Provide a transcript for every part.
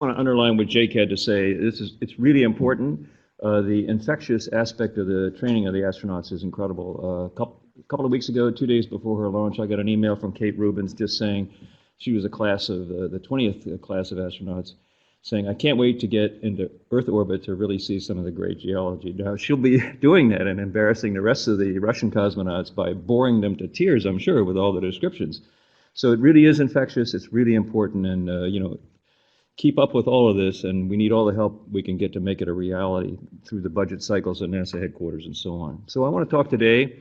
I want to underline what Jake had to say. It's really important. The infectious aspect of the training of the astronauts is incredible. A couple of weeks ago, 2 days before her launch, I got an email from Kate Rubins just saying she was a class of the 20th class of astronauts, saying, I can't wait to get into Earth orbit to really see some of the great geology. Now, she'll be doing that and embarrassing the rest of the Russian cosmonauts by boring them to tears, I'm sure, with all the descriptions. So it really is infectious. It's really important, and keep up with all of this, and we need all the help we can get to make it a reality through the budget cycles at NASA headquarters and so on. So I want to talk today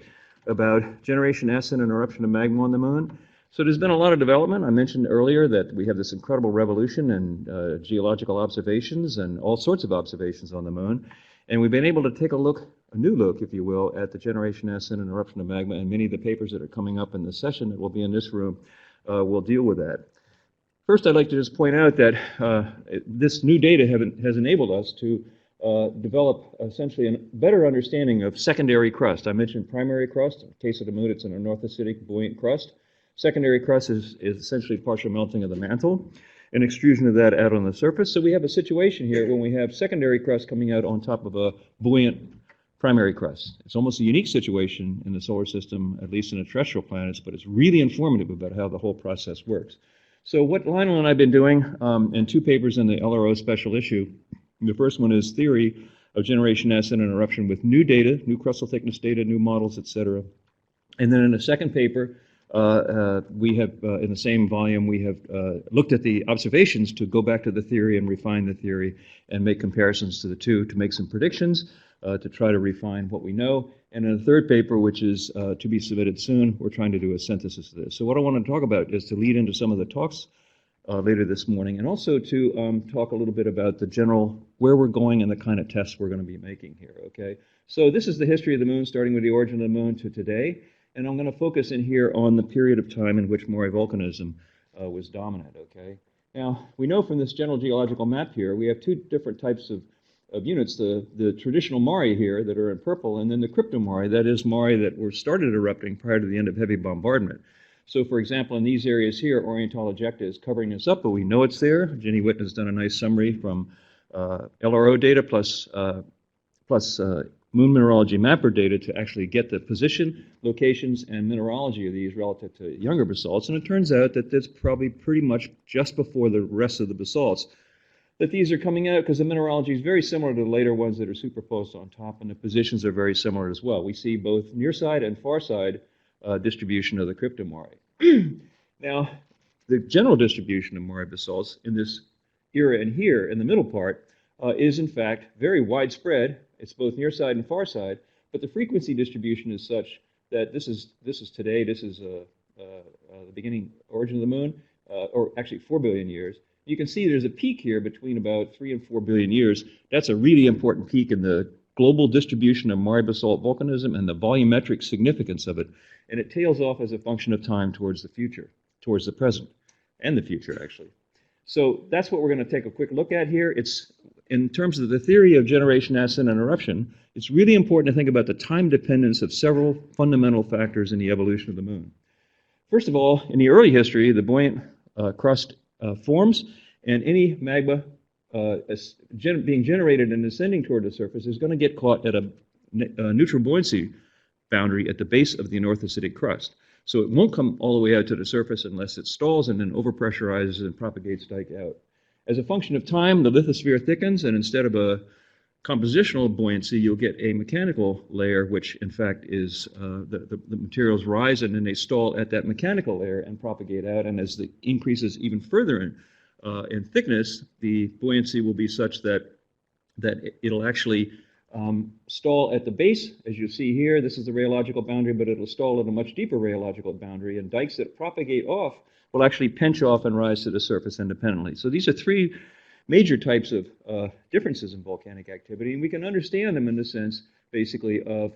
about Generation Ascent and Eruption of Magma on the Moon. So there's been a lot of development. I mentioned earlier that we have this incredible revolution in geological observations and all sorts of observations on the Moon. And we've been able to take a new look, if you will, at the Generation Ascent and Eruption of Magma, and many of the papers that are coming up in this session that will be in this room will deal with that. First, I'd like to just point out that this new data has enabled us to develop essentially a better understanding of secondary crust. I mentioned primary crust. In the case of the Moon, it's an anorthositic buoyant crust. Secondary crust is essentially partial melting of the mantle and extrusion of that out on the surface. So we have a situation here when we have secondary crust coming out on top of a buoyant primary crust. It's almost a unique situation in the solar system, at least in the terrestrial planets, but it's really informative about how the whole process works. So what Lionel and I have been doing in two papers in the LRO special issue, the first one is Theory of Generation Ascent and Eruption with new data, new crustal thickness data, new models, etc. And then in the second paper, we have, in the same volume, we have looked at the observations to go back to the theory and refine the theory and make comparisons to the two to make some predictions to try to refine what we know. And in the third paper, which is to be submitted soon, we're trying to do a synthesis of this. So what I want to talk about is to lead into some of the talks later this morning, and also to talk a little bit about the general, where we're going and the kind of tests we're going to be making here, okay? So this is the history of the Moon, starting with the origin of the Moon to today, and I'm going to focus in here on the period of time in which Mare volcanism was dominant, okay? Now, we know from this general geological map here, we have two different types of units, the traditional Mare here that are in purple, and then the cryptomare, that is Mare that were started erupting prior to the end of heavy bombardment. So for example, in these areas here, Oriental ejecta is covering this up, but we know it's there. Jenny Whitten has done a nice summary from LRO data plus Moon mineralogy mapper data to actually get the position, locations, and mineralogy of these relative to younger basalts, and it turns out that that's probably pretty much just before the rest of the basalts that these are coming out, because the mineralogy is very similar to the later ones that are superposed on top, and the positions are very similar as well. We see both near side and far side distribution of the cryptomare. Now, the general distribution of Mare basalts in this era and here in the middle part is in fact very widespread. It's both near side and far side, but the frequency distribution is such that this is today, this is the beginning origin of the Moon, or actually 4 billion years. You can see there's a peak here between about 3 and 4 billion years. That's a really important peak in the global distribution of Mare basalt volcanism and the volumetric significance of it. And it tails off as a function of time towards the future, towards the present, and the future, actually. So that's what we're going to take a quick look at here. It's, in terms of the theory of generation, ascent, and eruption, it's really important to think about the time dependence of several fundamental factors in the evolution of the Moon. First of all, in the early history, the buoyant crust forms, and any magma being generated and ascending toward the surface is going to get caught at a neutral buoyancy boundary at the base of the anorthositic crust. So it won't come all the way out to the surface unless it stalls and then overpressurizes and propagates dike out. As a function of time, the lithosphere thickens, and instead of a compositional buoyancy, you'll get a mechanical layer, which in fact is the materials rise and then they stall at that mechanical layer and propagate out. And as it increases even further in thickness, the buoyancy will be such that it'll actually stall at the base, as you see here. This is the rheological boundary, but it'll stall at a much deeper rheological boundary, and dikes that propagate off will actually pinch off and rise to the surface independently. So these are three major types of differences in volcanic activity, and we can understand them in the sense, basically, of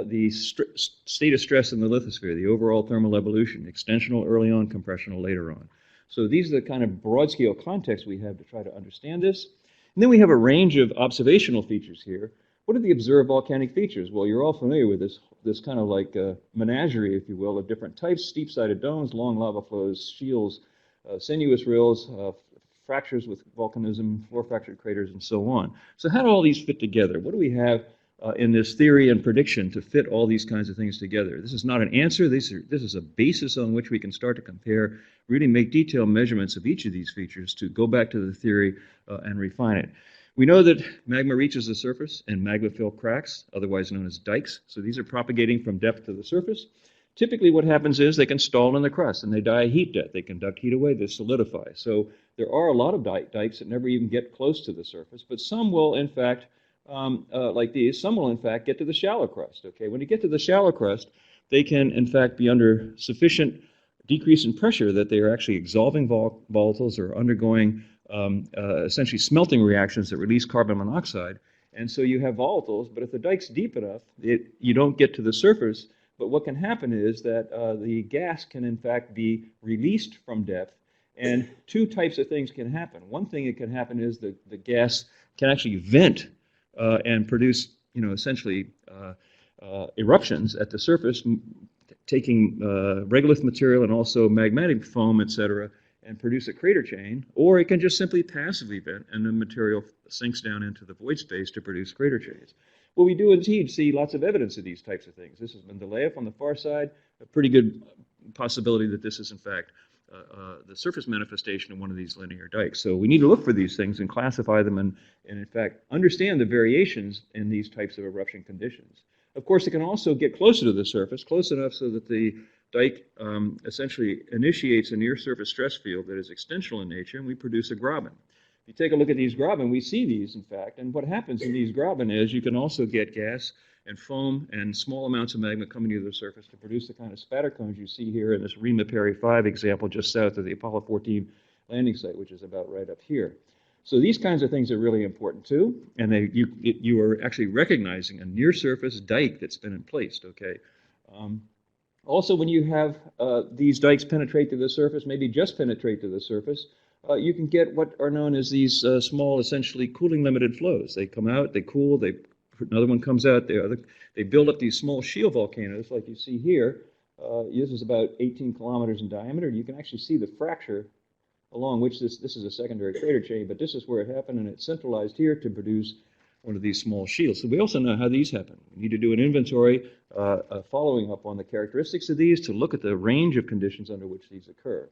the state of stress in the lithosphere, the overall thermal evolution, extensional early on, compressional later on. So these are the kind of broad-scale context we have to try to understand this. And then we have a range of observational features here. What are the observed volcanic features? Well, you're all familiar with this kind of like menagerie, if you will, of different types: steep-sided domes, long lava flows, shields, sinuous rills, fractures with volcanism, floor fractured craters, and so on. So how do all these fit together? What do we have in this theory and prediction to fit all these kinds of things together? This is not an answer. This is a basis on which we can start to compare, really make detailed measurements of each of these features to go back to the theory and refine it. We know that magma reaches the surface and magma fill cracks, otherwise known as dikes. So these are propagating from depth to the surface. Typically what happens is they can stall in the crust and they die a heat death. They conduct heat away, they solidify. So there are a lot of dikes that never even get close to the surface, but some will in fact, like these, some will in fact get to the shallow crust. Okay, when you get to the shallow crust, they can in fact be under sufficient decrease in pressure that they are actually exsolving volatiles or undergoing essentially smelting reactions that release carbon monoxide. And so you have volatiles, but if the dike's deep enough, you don't get to the surface. But what can happen is that the gas can in fact be released from depth, and two types of things can happen. One thing that can happen is the gas can actually vent and produce, essentially eruptions at the surface, taking regolith material and also magmatic foam, etc., and produce a crater chain, or it can just simply passively vent and the material sinks down into the void space to produce crater chains. Well, we do indeed see lots of evidence of these types of things. This is Mendeleev on the far side, a pretty good possibility that this is in fact the surface manifestation of one of these linear dikes. So we need to look for these things and classify them and in fact understand the variations in these types of eruption conditions. Of course, it can also get closer to the surface, close enough so that the dike essentially initiates a near-surface stress field that is extensional in nature, and we produce a graben. If you take a look at these graben, we see these, in fact, and what happens in these graben is you can also get gas and foam and small amounts of magma coming to the surface to produce the kind of spatter cones you see here in this Rima Peri 5 example just south of the Apollo 14 landing site, which is about right up here. So these kinds of things are really important too, and you are actually recognizing a near-surface dike that's been placed, okay? Also, when you have these dikes penetrate to the surface, maybe just penetrate to the surface, you can get what are known as these small, essentially cooling-limited flows. They come out, they cool, another one comes out, they build up these small shield volcanoes like you see here. This is about 18 kilometers in diameter. You can actually see the fracture along which this is a secondary crater chain, but this is where it happened, and it centralized here to produce one of these small shields. So we also know how these happen. We need to do an inventory following up on the characteristics of these to look at the range of conditions under which these occur.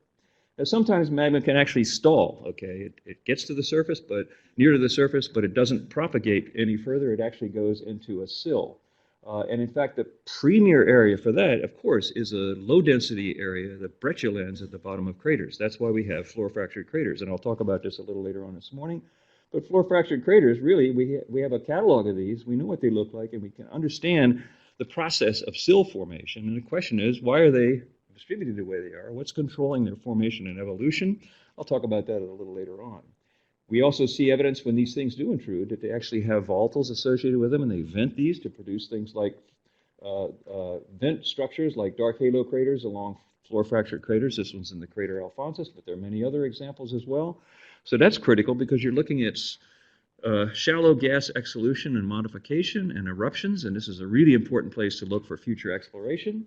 Now, sometimes magma can actually stall, okay? It gets to the surface, but near to the surface, but it doesn't propagate any further. It actually goes into a sill. And in fact, the premier area for that, of course, is a low-density area, the breccialands at the bottom of craters. That's why we have floor-fractured craters, and I'll talk about this a little later on this morning. But floor-fractured craters, really, we have a catalog of these. We know what they look like, and we can understand the process of sill formation. And the question is, why are they distributed the way they are? What's controlling their formation and evolution? I'll talk about that a little later on. We also see evidence when these things do intrude that they actually have volatiles associated with them, and they vent these to produce things like vent structures like dark halo craters along floor-fractured craters. This one's in the crater Alphonsus, but there are many other examples as well. So that's critical because you're looking at shallow gas exsolution and modification and eruptions, and this is a really important place to look for future exploration.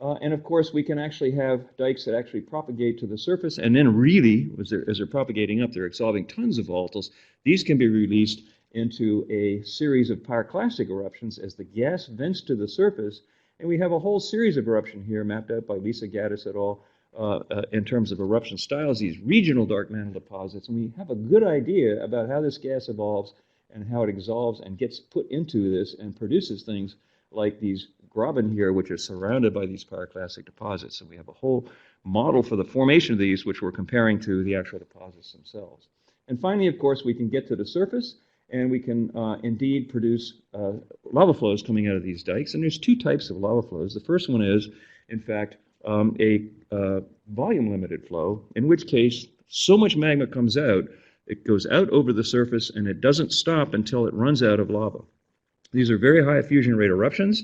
And of course, we can actually have dikes that actually propagate to the surface, and then really, as they're propagating up, they're exsolving tons of volatiles. These can be released into a series of pyroclastic eruptions as the gas vents to the surface, and we have a whole series of eruption here mapped out by Lisa Gaddis et al. In terms of eruption styles, these regional dark mantle deposits, and we have a good idea about how this gas evolves and how it exsolves and gets put into this and produces things like these graben here, which are surrounded by these pyroclastic deposits. So we have a whole model for the formation of these, which we're comparing to the actual deposits themselves. And finally, of course, we can get to the surface, and we can indeed produce lava flows coming out of these dikes. And there's two types of lava flows. The first one is, in fact, a volume-limited flow, in which case so much magma comes out, it goes out over the surface, and it doesn't stop until it runs out of lava. These are very high fusion rate eruptions,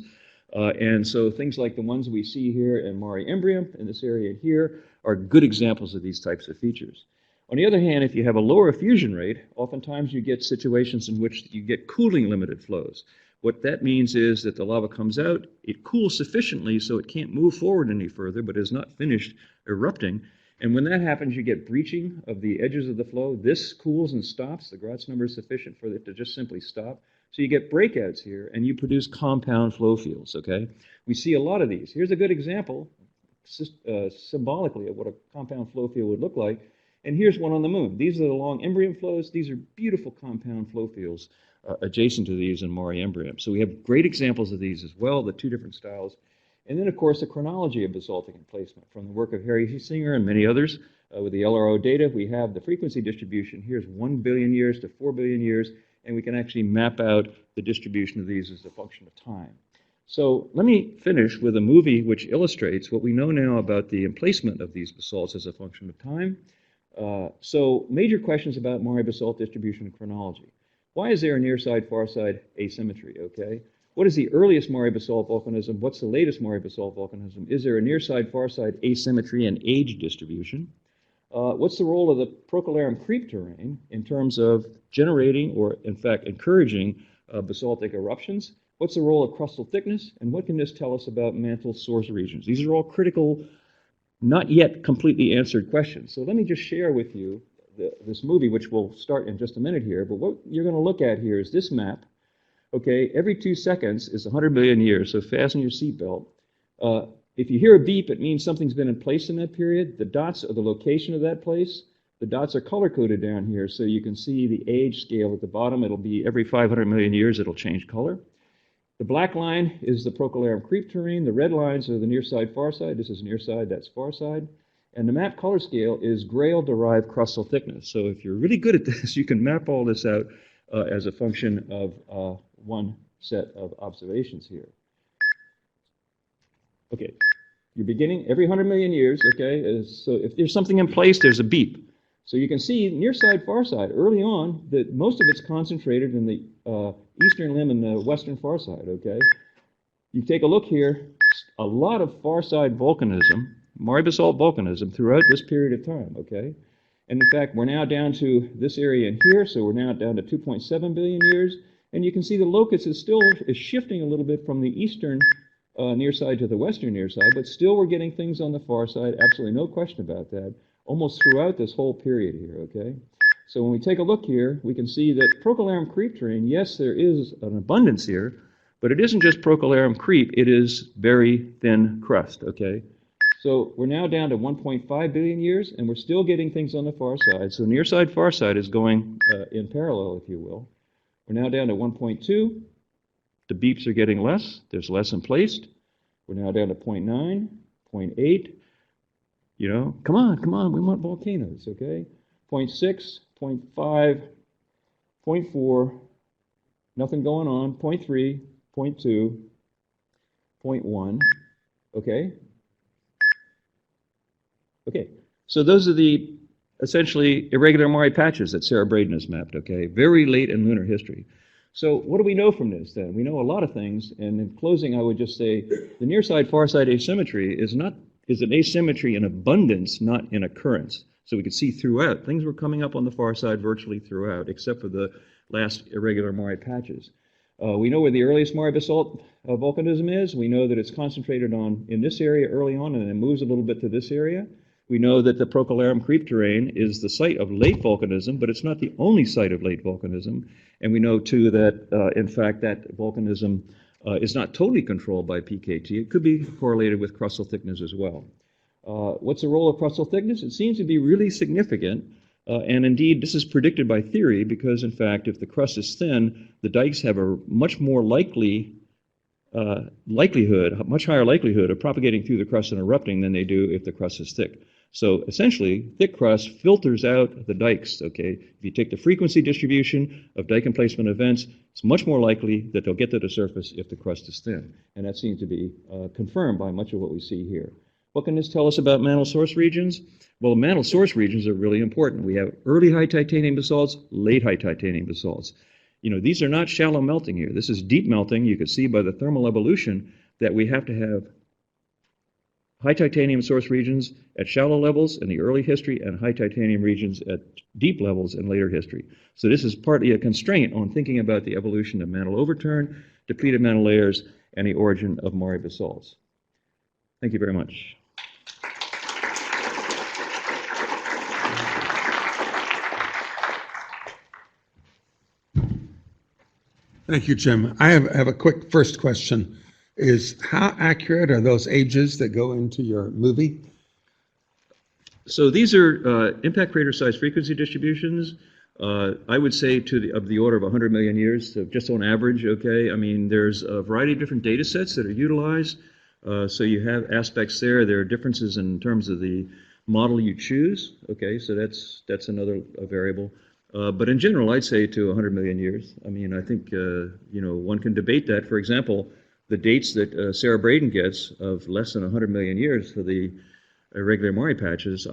and so things like the ones we see here in Mare Imbrium, in this area here, are good examples of these types of features. On the other hand, if you have a lower fusion rate, oftentimes you get situations in which you get cooling-limited flows. What that means is that the lava comes out, it cools sufficiently so it can't move forward any further, but is not finished erupting, And when that happens, you get breaching of the edges of the flow. This cools and stops. The Gratz number is sufficient for it to just simply stop. So you get breakouts here, and you produce compound flow fields, okay? We see a lot of these. Here's a good example, symbolically, of what a compound flow field would look like. And here's one on the moon. These are the long Imbrium flows. These are beautiful compound flow fields adjacent to these in Mare Imbrium. So we have great examples of these as well, the two different styles. And then, of course, the chronology of basaltic emplacement from the work of Harry Singer and many others. With the LRO data, we have the frequency distribution. Here's 1 billion years to 4 billion years, and we can actually map out the distribution of these as a function of time. So let me finish with a movie which illustrates what we know now about the emplacement of these basalts as a function of time. So major questions about Mare basalt distribution and chronology. Why is there a near-side, far-side asymmetry, okay? What is the earliest Mare basalt volcanism? What's the latest Mare basalt volcanism? Is there a near-side, far-side asymmetry and age distribution? What's the role of the Procellarum creep terrain in terms of generating or, in fact, encouraging basaltic eruptions? What's the role of crustal thickness? And what can this tell us about mantle source regions? These are all critical, not yet completely answered questions. So let me just share with you this movie, which we'll start in just a minute here. But what you're going to look at here is this map. Okay, every 2 seconds is 100 million years, so fasten your seatbelt. If you hear a beep, it means something's been in place in that period. The dots are the location of that place. The dots are color-coded down here, so you can see the age scale at the bottom. It'll be every 500 million years, it'll change color. The black line is the Procellarum creep terrain. The red lines are the near side, far side. This is near side, that's far side. And the map color scale is Grail-derived crustal thickness. So if you're really good at this, you can map all this out as a function of one set of observations here. Okay, you're beginning every 100 million years, okay? So if there's something in place, there's a beep. So you can see near side, far side, early on, that most of it's concentrated in the eastern limb and the western far side, okay? You take a look here, a lot of far side volcanism, Mare basalt volcanism throughout this period of time, okay? And in fact, we're now down to this area in here, so we're now down to 2.7 billion years. And you can see the locus is shifting a little bit from the eastern near side to the western near side, but still we're getting things on the far side, absolutely no question about that, almost throughout this whole period here, okay? So when we take a look here, we can see that Procellarum creep terrain, yes, there is an abundance here, but it isn't just Procellarum creep, it is very thin crust, okay? So we're now down to 1.5 billion years, and we're still getting things on the far side. So near side, far side is going in parallel, if you will. We're now down to 1.2. The beeps are getting less. There's less emplaced. We're now down to 0.9, 0.8. You know, come on, we want volcanoes, okay? 0.6, 0.5, 0.4, nothing going on, 0.3, 0.2, 0.1, okay? Okay, so those are the essentially irregular Mare patches that Sarah Braden has mapped, okay? Very late in lunar history. So what do we know from this then? We know a lot of things, and in closing I would just say the near side, far side asymmetry is an asymmetry in abundance, not in occurrence. So we could see throughout. Things were coming up on the far side virtually throughout, except for the last irregular Mare patches. We know where the earliest Mare basalt volcanism is. We know that it's concentrated in this area early on, and then it moves a little bit to this area. We know that the Procellarum creep terrain is the site of late volcanism, but it's not the only site of late volcanism. And we know, too, that, in fact, that volcanism is not totally controlled by PKT. It could be correlated with crustal thickness as well. What's the role of crustal thickness? It seems to be really significant. And indeed, this is predicted by theory because, in fact, if the crust is thin, the dikes have a much more much higher likelihood of propagating through the crust and erupting than they do if the crust is thick. So essentially, thick crust filters out the dikes, okay? If you take the frequency distribution of dike emplacement events, it's much more likely that they'll get to the surface if the crust is thin. And that seems to be confirmed by much of what we see here. What can this tell us about mantle source regions? Well, mantle source regions are really important. We have early high titanium basalts, late high titanium basalts. You know, these are not shallow melting here. This is deep melting. You can see by the thermal evolution that we have to have high titanium source regions at shallow levels in the early history and high titanium regions at deep levels in later history. So this is partly a constraint on thinking about the evolution of mantle overturn, depleted mantle layers, and the origin of Mare basalts. Thank you very much. Thank you, Jim. I have a quick first question. Is how accurate are those ages that go into your movie? So these are impact crater size frequency distributions. I would say of the order of 100 million years, so just on average, okay? I mean, there's a variety of different data sets that are utilized. So you have aspects there. There are differences in terms of the model you choose, okay? So that's another variable. But in general, I'd say to 100 million years. I mean, I think, one can debate that. For example, the dates that Sarah Braden gets of less than 100 million years for the irregular Maury patches,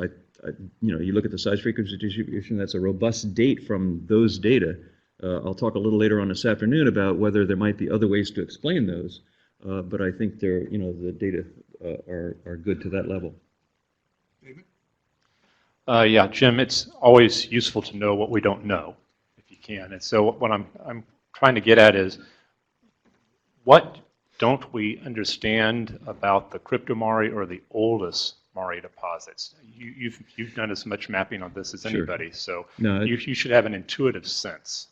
you look at the size frequency distribution, that's a robust date from those data. I'll talk a little later on this afternoon about whether there might be other ways to explain those, but I think the data are good to that level. David? Yeah, Jim, it's always useful to know what we don't know, if you can. And so what I'm trying to get at is, what don't we understand about the cryptomari or the oldest Maury deposits? You've done as much mapping on this as anybody, so no, you should have an intuitive sense.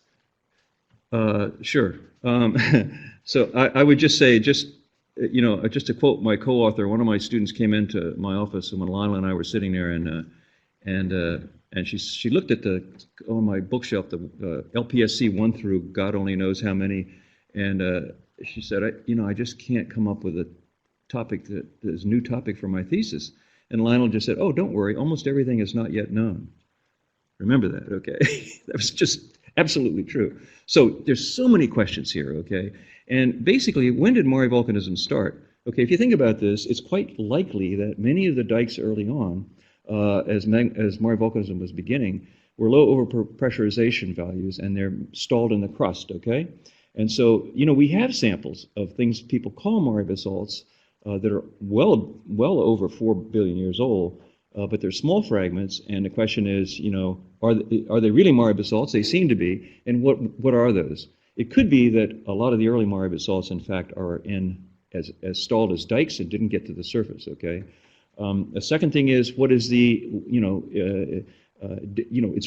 Sure. So I would just say, just to quote my co-author, one of my students came into my office when Lila and I were sitting there, and she looked at on my bookshelf, the LPSC 1 through God only knows how many, and she said, I just can't come up with a topic that is a new topic for my thesis. And Lionel just said, oh, don't worry, almost everything is not yet known. Remember that, okay? That was just absolutely true. So there's so many questions here, okay? And basically, when did Maury volcanism start? Okay, if you think about this, it's quite likely that many of the dikes early on, as Maury volcanism was beginning, were low overpressurization values, and they're stalled in the crust, okay? And so, we have samples of things people call Maury basalts that are well over 4 billion years old, but they're small fragments, and the question is, are they really Maury basalts? They seem to be, and what are those? It could be that a lot of the early Maury basalts, in fact, are as stalled as dikes and didn't get to the surface, okay? The second thing is, what is it's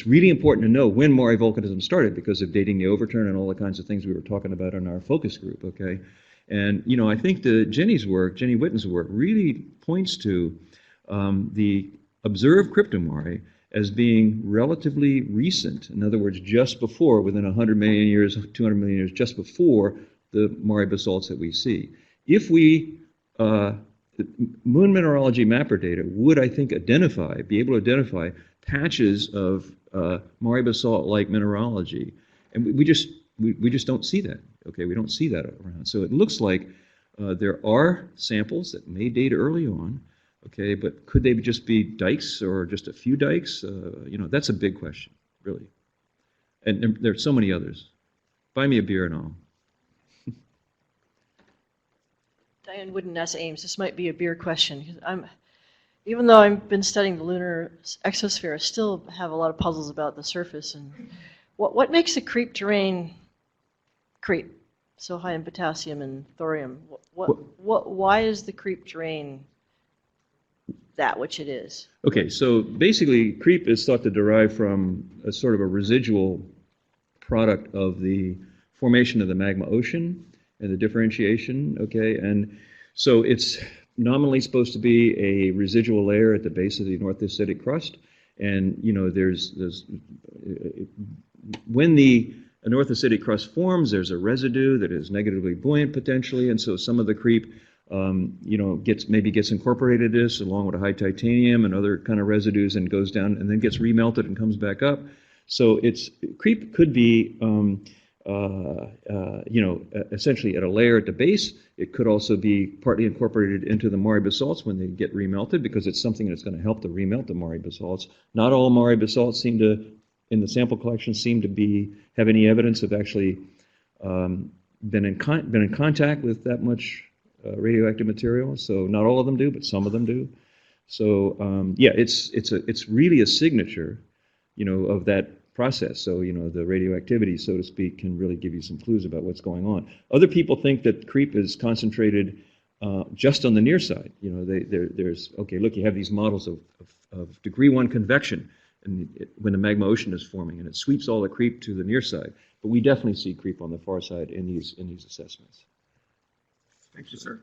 really important to know when Maury volcanism started because of dating the overturn and all the kinds of things we were talking about in our focus group, okay? And, I think Jenny Whitten's work really points to the observed cryptomaury as being relatively recent. In other words, just before, within 100 million years, 200 million years, just before the Maury basalts that we see. If we, the moon mineralogy mapper data would, I think, be able to identify patches of Maury basalt-like mineralogy, and we just don't see that. Okay, we don't see that around. So it looks like there are samples that may date early on. Okay, but could they just be dikes or just a few dikes? That's a big question, really. And there are so many others. Buy me a beer and all. Diane Wooden, NASA Ames. This might be a beer question. Even though I've been studying the lunar exosphere, I still have a lot of puzzles about the surface. And what makes a creep terrain creep so high in potassium and thorium? Why is the creep terrain that which it is? Okay, so basically, creep is thought to derive from a sort of a residual product of the formation of the magma ocean and the differentiation. Okay, and so it's nominally supposed to be a residual layer at the base of the North Acidic crust, and there's when the North Acidic crust forms, there's a residue that is negatively buoyant potentially, and so some of the creep gets incorporated in this along with a high titanium and other kind of residues and goes down and then gets remelted and comes back up. So creep could be essentially at a layer at the base. It could also be partly incorporated into the Maury basalts when they get remelted because it's something that's going to help to remelt the Maury basalts. Not all Maury basalts in the sample collection seem to have any evidence of actually been in contact with that much radioactive material. So not all of them do, but some of them do. So it's really a signature, of that process. So the radioactivity, so to speak, can really give you some clues about what's going on. Other people think that creep is concentrated just on the near side. There's okay. Look, you have these models of degree 1 convection, when the magma ocean is forming, and it sweeps all the creep to the near side. But we definitely see creep on the far side in these assessments. Thank you, sir.